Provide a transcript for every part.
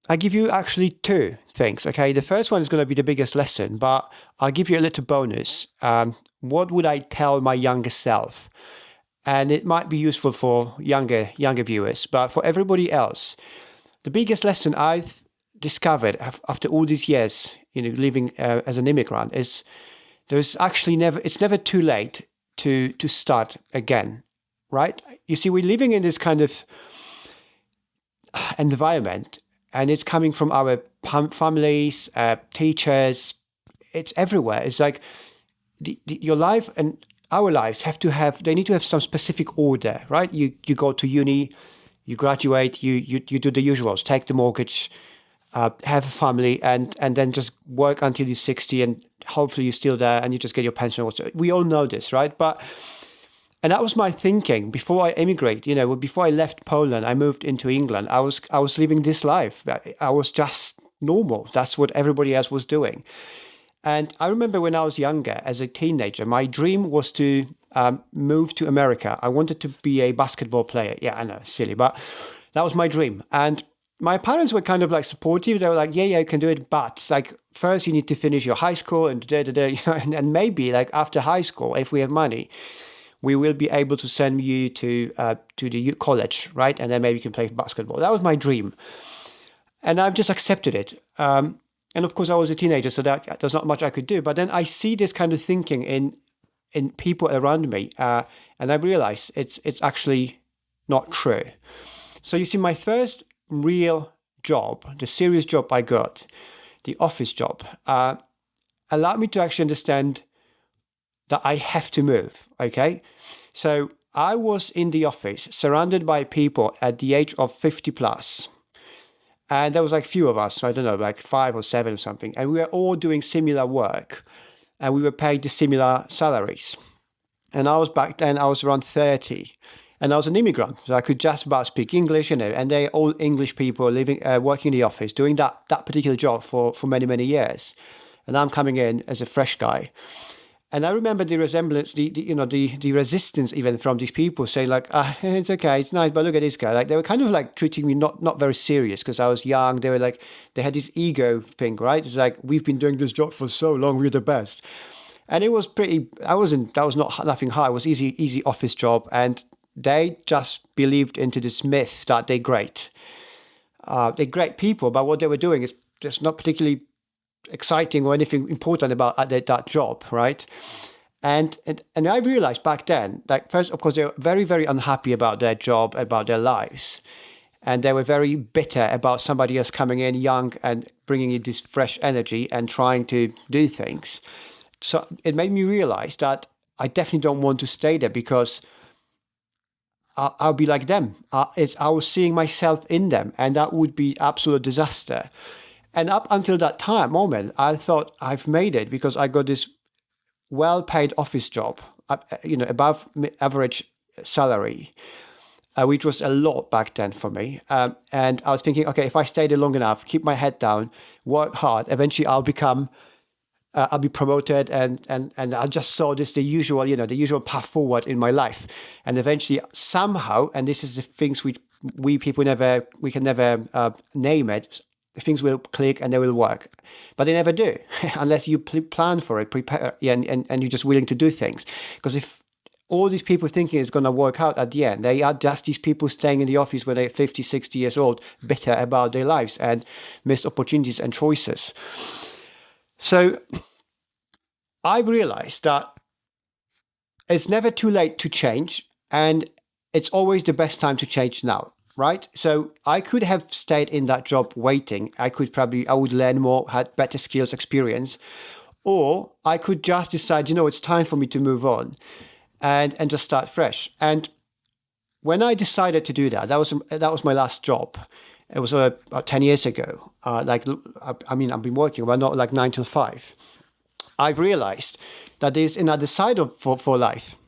I give you actually two things. Okay, the first one is going to be the biggest lesson, but I'll give you a little bonus. What would I tell my younger self? And it might be useful for younger viewers, but for everybody else, the biggest lesson I've discovered after all these years, living as an immigrant, is there's actually never it's never too late to start again, right? You see, we're living in this kind of environment, and it's coming from our families, teachers. It's everywhere. It's like your life and our lives they need to have some specific order, right? You go to uni, you graduate, you do the usuals, take the mortgage, have a family, and then just work until you're 60, and hopefully you're still there and you just get your pension. Also, we all know this, right? And that was my thinking before I immigrate. Before I left Poland, I moved into England. I was living this life. I was just normal. That's what everybody else was doing. And I remember when I was younger, as a teenager, my dream was to move to America. I wanted to be a basketball player. Yeah, I know, silly, but that was my dream. And my parents were kind of like supportive. They were like, yeah, you can do it, but like first you need to finish your high school and and maybe like after high school, if we have money, we will be able to send you to the college, right? And then maybe you can play basketball. That was my dream, and I've just accepted it. And of course, I was a teenager, so there's not much I could do. But then I see this kind of thinking in people around me, and I realize it's actually not true. So you see, my first real job, the serious job I got, the office job, allowed me to actually understand that I have to move. Okay, so I was in the office, surrounded by people at the age of 50 plus. And there was like few of us, I don't know, like 5 or 7 or something. And we were all doing similar work, and we were paid the similar salaries. And back then, I was around 30, and I was an immigrant. So I could just about speak English, and they're all English people living, working in the office, doing that particular job for many, many years. And I'm coming in as a fresh guy. And I remember the resemblance, the resistance even from these people saying like, it's okay, it's nice, but look at this guy. Like they were kind of like treating me not very serious because I was young. They were like, they had this ego thing, right? It's like, we've been doing this job for so long, we're the best. And it was that was not nothing high. It was easy office job. And they just believed into this myth that they're great. They're great people, but what they were doing is just not particularly exciting or anything important about that job, right? And I realized back then, like first, of course, they were very, very unhappy about their job, about their lives. And they were very bitter about somebody else coming in young and bringing in this fresh energy and trying to do things. So it made me realize that I definitely don't want to stay there because I'll be like them. I was seeing myself in them, and that would be absolute disaster. And up until that moment, I thought I've made it because I got this well-paid office job, above average salary, which was a lot back then for me. And I was thinking, okay, if I stay there long enough, keep my head down, work hard, eventually I'll be promoted, and I just saw the usual path forward in my life, and eventually somehow, and this is the things we can never name it. Things will click and they will work, but they never do unless you plan for it, prepare, and you're just willing to do things. Because if all these people thinking it's going to work out at the end, they are just these people staying in the office when they're 50, 60 years old, bitter about their lives and missed opportunities and choices. So I realized that it's never too late to change, and it's always the best time to change now. Right? So I could have stayed in that job waiting. I would learn more, had better skills, experience, or I could just decide, it's time for me to move on and just start fresh. And when I decided to do that, that was my last job. It was about 10 years ago. I've been working, but not like 9 to 5. I've realized that there's another side for life.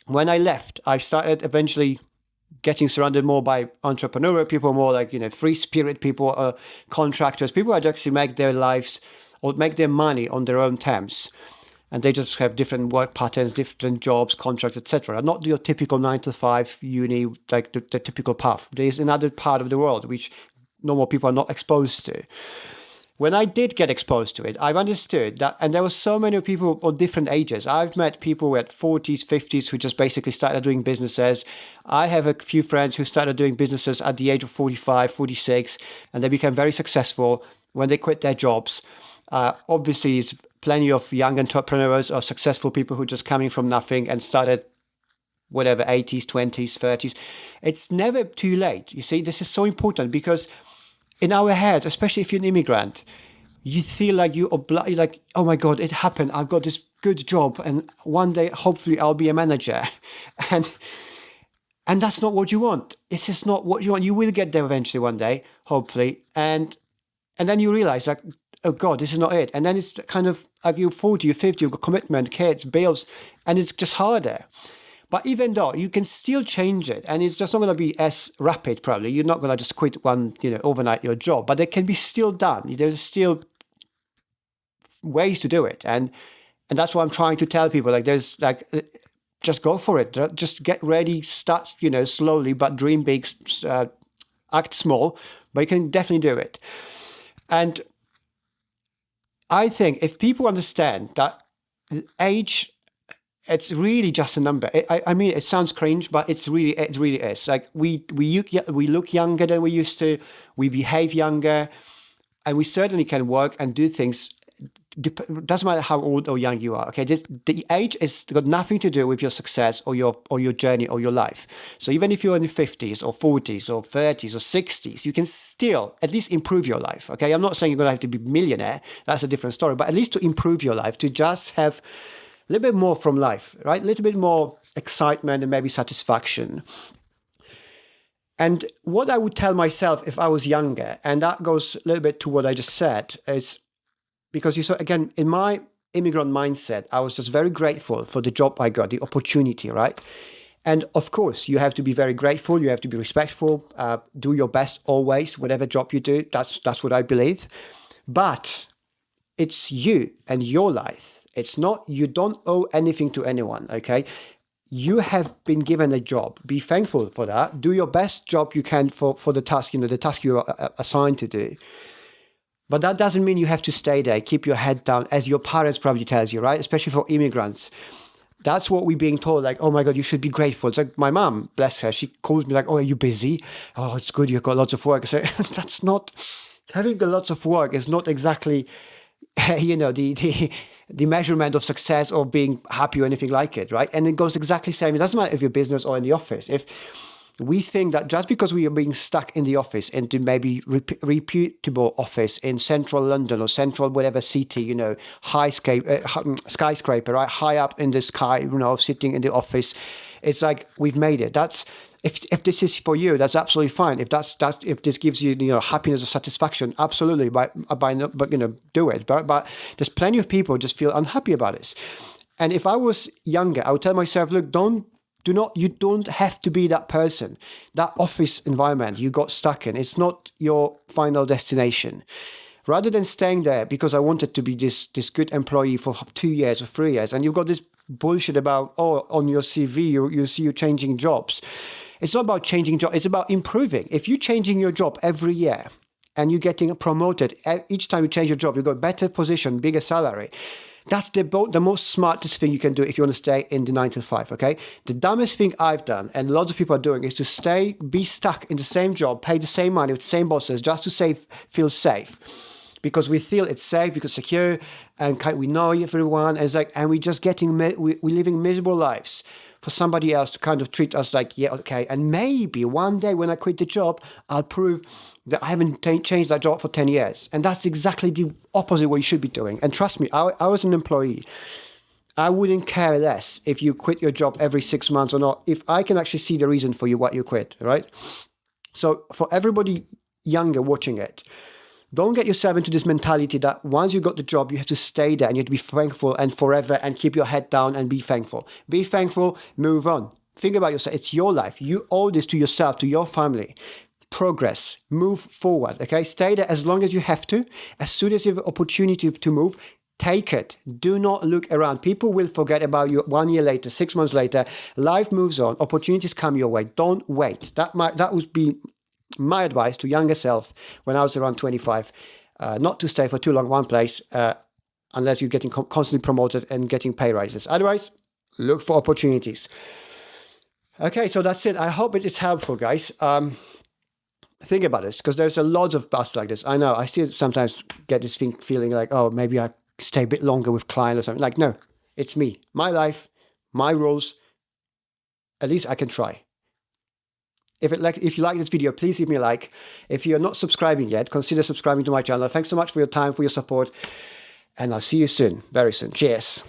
When I left, I started eventually getting surrounded more by entrepreneurial people, more like, free spirit people, contractors, people who actually make their lives or make their money on their own terms. And they just have different work patterns, different jobs, contracts, etc. Not your typical 9 to 5 uni, like the typical path. There's another part of the world which normal people are not exposed to. When I did get exposed to it, I've understood that, and there were so many people of different ages. I've met people at 40s, 50s who just basically started doing businesses. I have a few friends who started doing businesses at the age of 45, 46, and they became very successful when they quit their jobs. Obviously, it's plenty of young entrepreneurs or successful people who just coming from nothing and started whatever, 80s, 20s, 30s. It's never too late. You see, this is so important because in our heads, especially if you're an immigrant, you feel like you're like, oh my God, it happened. I've got this good job, and one day, hopefully, I'll be a manager, and that's not what you want. This is not what you want. You will get there eventually one day, hopefully, and then you realize like, oh God, this is not it. And then it's kind of like you're 40, you're 50, you've got commitment, kids, bills, and it's just harder. But even though you can still change it, and it's just not going to be as rapid, probably. You're not going to just quit overnight your job, but it can be still done. There's still ways to do it. And that's what I'm trying to tell people. Like, there's like, just go for it. Just get ready, start, slowly, but dream big, act small, but you can definitely do it. And I think if people understand that age, it's really just a number. I mean, it sounds cringe, but it really is. Like we look younger than we used to. We behave younger, and we certainly can work and do things. Doesn't matter how old or young you are. Okay, the age is got nothing to do with your success or your journey or your life. So even if you're in the 50s or 40s or 30s or 60s, you can still at least improve your life. Okay, I'm not saying you're gonna have to be a millionaire. That's a different story. But at least to improve your life, to just have a little bit more from life, right? A little bit more excitement and maybe satisfaction. And what I would tell myself if I was younger, and that goes a little bit to what I just said, is because you saw, again, in my immigrant mindset, I was just very grateful for the job I got, the opportunity, right? And of course, you have to be very grateful. You have to be respectful. Do your best always, whatever job you do. That's what I believe. But it's you and your life. It's not, you don't owe anything to anyone, okay? You have been given a job. Be thankful for that. Do your best job you can for the task, the task you are assigned to do. But that doesn't mean you have to stay there. Keep your head down, as your parents probably tells you, right? Especially for immigrants. That's what we're being told, like, oh my God, you should be grateful. It's like my mom, bless her, she calls me like, oh, are you busy? Oh, it's good, you've got lots of work. I say, that's not, having lots of work is not exactly, the measurement of success or being happy or anything like it, right? And it goes exactly the same. It doesn't matter if you're business or in the office. If we think that just because we are being stuck in the office, into maybe reputable office in central London or central whatever city, skyscraper, right, high up in the sky, sitting in the office, it's like we've made it. That's if this is for you, that's absolutely fine. If this gives you happiness or satisfaction, absolutely. But do it. But there's plenty of people who just feel unhappy about this. And if I was younger, I would tell myself, look, you don't have to be that person. That office environment you got stuck in, it's not your final destination. Rather than staying there because I wanted to be this good employee for 2 years or 3 years, and you've got this bullshit about, on your CV, you see you changing jobs. It's not about changing jobs, it's about improving. If you're changing your job every year and you're getting promoted, each time you change your job, you got a better position, bigger salary. That's the most smartest thing you can do if you want to stay in the 9 to 5, okay? The dumbest thing I've done, and lots of people are doing, is to be stuck in the same job, pay the same money with the same bosses, just to feel safe. Because we feel it's safe, because secure, and we know everyone, and we're just we're living miserable lives for somebody else to kind of treat us like, yeah, okay, and maybe one day when I quit the job, I'll prove that I haven't changed that job for 10 years. And that's exactly the opposite what you should be doing. And trust me, I was an employee. I wouldn't care less if you quit your job every 6 months or not, if I can actually see the reason for what you quit, right? So for everybody younger watching it, don't get yourself into this mentality that once you got the job, you have to stay there and you have to be thankful and forever and keep your head down and be thankful. Be thankful, move on. Think about yourself. It's your life. You owe this to yourself, to your family. Progress, move forward, okay? Stay there as long as you have to. As soon as you have an opportunity to move, take it. Do not look around. People will forget about you 1 year later, 6 months later. Life moves on. Opportunities come your way. Don't wait. That would be my advice to younger self when I was around 25, not to stay for too long in one place unless you're getting constantly promoted and getting pay rises. Otherwise, look for opportunities. Okay, so that's it. I hope it is helpful, guys. Think about this, because there's a lot of bus like this. I know, I still sometimes get this feeling like, oh, maybe I stay a bit longer with client or something. Like, no, it's me, my life, my rules. At least I can try. If you like this video, please leave me a like. If you're not subscribing yet, consider subscribing to my channel. Thanks so much for your time, for your support, and I'll see you soon, very soon. Cheers.